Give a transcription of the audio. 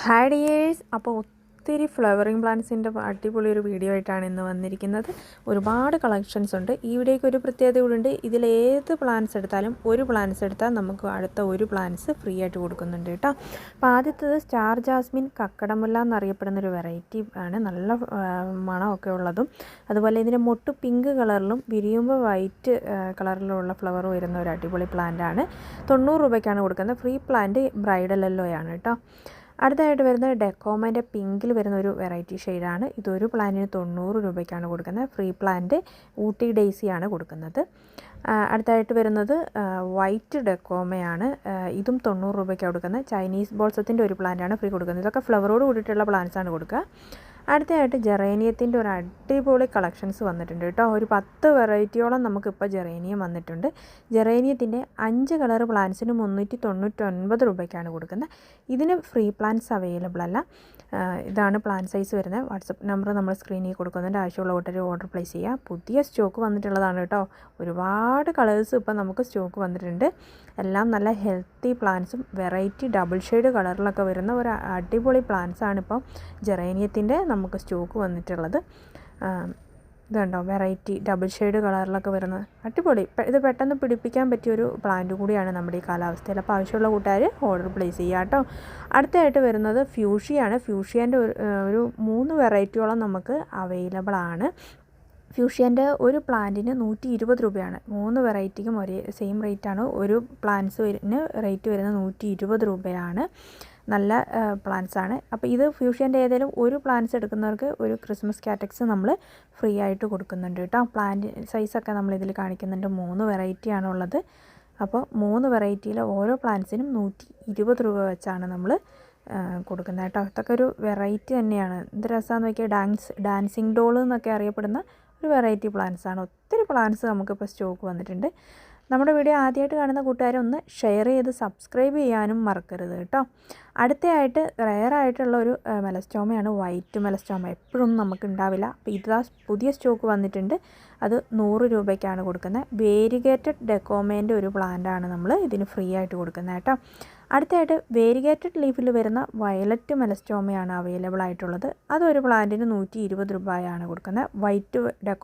Hi dears, അപ്പോൾ ഒത്തിരി flowering പ്ലാന്റ്സിൻ്റെ അടിപൊളി ഒരു വീഡിയോ ആയിട്ടാണ് ഇന്ന് വന്നിരിക്കുന്നത്. ഒരുപാട് കളക്ഷൻസ് ഉണ്ട്. ഈ വീഡിയോയ്ക്ക് ഒരു പ്രത്യേകത കൂടുണ്ട്. ഇതിലേത് പ്ലാന്റ്സ് എടുത്താലും ഒരു പ്ലാന്റ്സ് എടുത്താൽ നമുക്ക് അടുത്ത ഒരു പ്ലാന്റ്സ് ഫ്രീ ആയിട്ട് കൊടുക്കുന്നുണ്ട് കേട്ടോ. അപ്പോൾ ആദ്യത്തേത് സ്റ്റാർ ജാസ്മിൻ കക്കടമുല്ല എന്നറിയപ്പെടുന്നൊരു വെറൈറ്റി ആണ്. നല്ല മണമൊക്കെ ഉള്ളതും അതുപോലെ ഇതിൻ്റെ മൊട്ട് പിങ്ക് കളറിലും വിരിയുമ്പോൾ വൈറ്റ് കളറിലുള്ള ഫ്ലവർ വരുന്ന ഒരു അടിപൊളി പ്ലാന്റാണ്. 90 രൂപയ്ക്കാണ് കൊടുക്കുന്നത്. ഫ്രീ പ്ലാന്റ് ബ്രൈഡൽ യെല്ലോയാണ് കേട്ടോ. അടുത്തതായിട്ട് വരുന്നത് ഡെക്കോമൻ്റെ പിങ്കിൽ വരുന്ന ഒരു വെറൈറ്റി ഷെയ്ഡാണ്. ഇതൊരു പ്ലാന്റിന് 90 രൂപയ്ക്കാണ് കൊടുക്കുന്നത്. ഫ്രീ പ്ലാന്റ് ഊട്ടി ഡെയ്സിയാണ് കൊടുക്കുന്നത്. അടുത്തായിട്ട് വരുന്നത് വൈറ്റ് ഡെക്കോമയാണ്. ഇതും 90 രൂപയ്ക്കാണ് കൊടുക്കുന്നത്. ചൈനീസ് ബോൾസത്തിൻ്റെ ഒരു പ്ലാന്റാണ് ഫ്രീ കൊടുക്കുന്നത്. ഇതൊക്കെ ഫ്ലവറോട് കൂടിയിട്ടുള്ള പ്ലാന്റ്സാണ് കൊടുക്കുക. അടുത്തതായിട്ട് ജെറേനിയത്തിൻ്റെ ഒരു അടിപൊളി കളക്ഷൻസ് വന്നിട്ടുണ്ട് കേട്ടോ. ഒരു 10 വെറൈറ്റിയോളം നമുക്കിപ്പോൾ ജെറേനിയം വന്നിട്ടുണ്ട്. ജെറേനിയത്തിൻ്റെ 5 കളർ പ്ലാന്റ്സിന് 399 രൂപയ്ക്കാണ് കൊടുക്കുന്നത്. ഇതിന് ഫ്രീ പ്ലാന്റ്സ് അവൈലബിൾ അല്ല. ഇതാണ് പ്ലാന്റ് സൈസ് വരുന്നത്. വാട്സപ്പ് നമ്പർ നമ്മൾ സ്ക്രീനിൽ കൊടുക്കുന്നുണ്ട്. ആവശ്യമുള്ള കൂട്ടർ ഓർഡർ പ്ലേസ് ചെയ്യുക. പുതിയ സ്റ്റോക്ക് വന്നിട്ടുള്ളതാണ് കേട്ടോ. ഒരുപാട് കളേഴ്സ് ഇപ്പോൾ നമുക്ക് സ്റ്റോക്ക് വന്നിട്ടുണ്ട്. എല്ലാം നല്ല ഹെൽത്തി പ്ലാന്റ്സും വെറൈറ്റി ഡബിൾ ഷെയ്ഡ് കളറിലൊക്കെ വരുന്ന ഒരു അടിപൊളി പ്ലാന്റ്സാണ് ഇപ്പോൾ ജെറേനിയത്തിൻ്റെ നമുക്ക് സ്റ്റോക്ക് വന്നിട്ടുള്ളത്. ഇതുണ്ടോ, വെറൈറ്റി ഡബിൾ ഷെയ്ഡ് കളറിലൊക്കെ വരുന്നത് അടിപൊളി. ഇത് പെട്ടെന്ന് പിടിപ്പിക്കാൻ പറ്റിയൊരു പ്ലാന്റ് കൂടിയാണ് നമ്മുടെ ഈ കാലാവസ്ഥയിൽ. അപ്പോൾ ആവശ്യമുള്ള കൂട്ടുകാർ ഓർഡർ പ്ലേസ് ചെയ്യുക കേട്ടോ. അടുത്തായിട്ട് വരുന്നത് ഫ്യൂഷിയാണ്. ഫ്യൂഷിയൻ്റെ ഒരു 3 വെറൈറ്റിയോളം നമുക്ക് അവൈലബിൾ ആണ്. ഫ്യൂഷ്യൻ്റെ ഒരു പ്ലാന്റിന് 120 രൂപയാണ്. 3 വെറൈറ്റിക്കും ഒരേ സെയിം റേറ്റാണ്. ഒരു പ്ലാന്റ്സിന് റേറ്റ് വരുന്നത് 120 രൂപയാണ്. നല്ല പ്ലാന്റ്സാണ്. അപ്പോൾ ഇത് ഫ്യൂഷ്യൻ്റെ ഏതെങ്കിലും ഒരു പ്ലാന്റ്സ് എടുക്കുന്നവർക്ക് ഒരു ക്രിസ്മസ് കാറ്റക്സ് നമ്മൾ ഫ്രീ ആയിട്ട് കൊടുക്കുന്നുണ്ട് കേട്ടോ. പ്ലാന്റ് സൈസൊക്കെ നമ്മളിതിൽ കാണിക്കുന്നുണ്ട്. 3 വെറൈറ്റിയാണുള്ളത്. അപ്പോൾ 3 വെറൈറ്റിയിൽ ഓരോ പ്ലാന്റ്സിനും 120 രൂപ വെച്ചാണ് നമ്മൾ കൊടുക്കുന്നത് കേട്ടോ. ഇതൊക്കെ ഒരു വെറൈറ്റി തന്നെയാണ്. എന്ത് രസമാണെന്ന് നോക്കിയാൽ ഡാൻസിങ് ഡോൾ എന്നൊക്കെ അറിയപ്പെടുന്ന ഒരു വെറൈറ്റി പ്ലാന്റ്സാണ്. ഒത്തിരി പ്ലാന്റ്സ് നമുക്കിപ്പോൾ സ്റ്റോക്ക് വന്നിട്ടുണ്ട്. നമ്മുടെ വീഡിയോ ആദ്യമായിട്ട് കാണുന്ന കൂട്ടുകാരെ ഒന്ന് ഷെയർ ചെയ്ത് സബ്സ്ക്രൈബ് ചെയ്യാനും മറക്കരുത് കേട്ടോ. അടുത്തയായിട്ട് റെയറായിട്ടുള്ള ഒരു മെലസ്റ്റോമയാണ് വൈറ്റ് മെലസ്റ്റോമ. എപ്പോഴൊന്നും നമുക്ക് ഉണ്ടാവില്ല. അപ്പോൾ ഇതാ പുതിയ സ്റ്റോക്ക് വന്നിട്ടുണ്ട്. അത് 100 രൂപയ്ക്കാണ് കൊടുക്കുന്നത്. വേരിഗേറ്റഡ് ഡെക്കോമേൻ്റെ ഒരു പ്ലാന്റാണ് നമ്മൾ ഇതിന് ഫ്രീ ആയിട്ട് കൊടുക്കുന്നത് കേട്ടോ. അടുത്തായിട്ട് വേരിഗേറ്റഡ് ലീഫിൽ വരുന്ന വയലറ്റ് മെലസ്റ്റോമയാണ് അവൈലബിൾ ആയിട്ടുള്ളത്. അതൊരു പ്ലാന്റിന് 120 രൂപയാണ് കൊടുക്കുന്നത്. White deco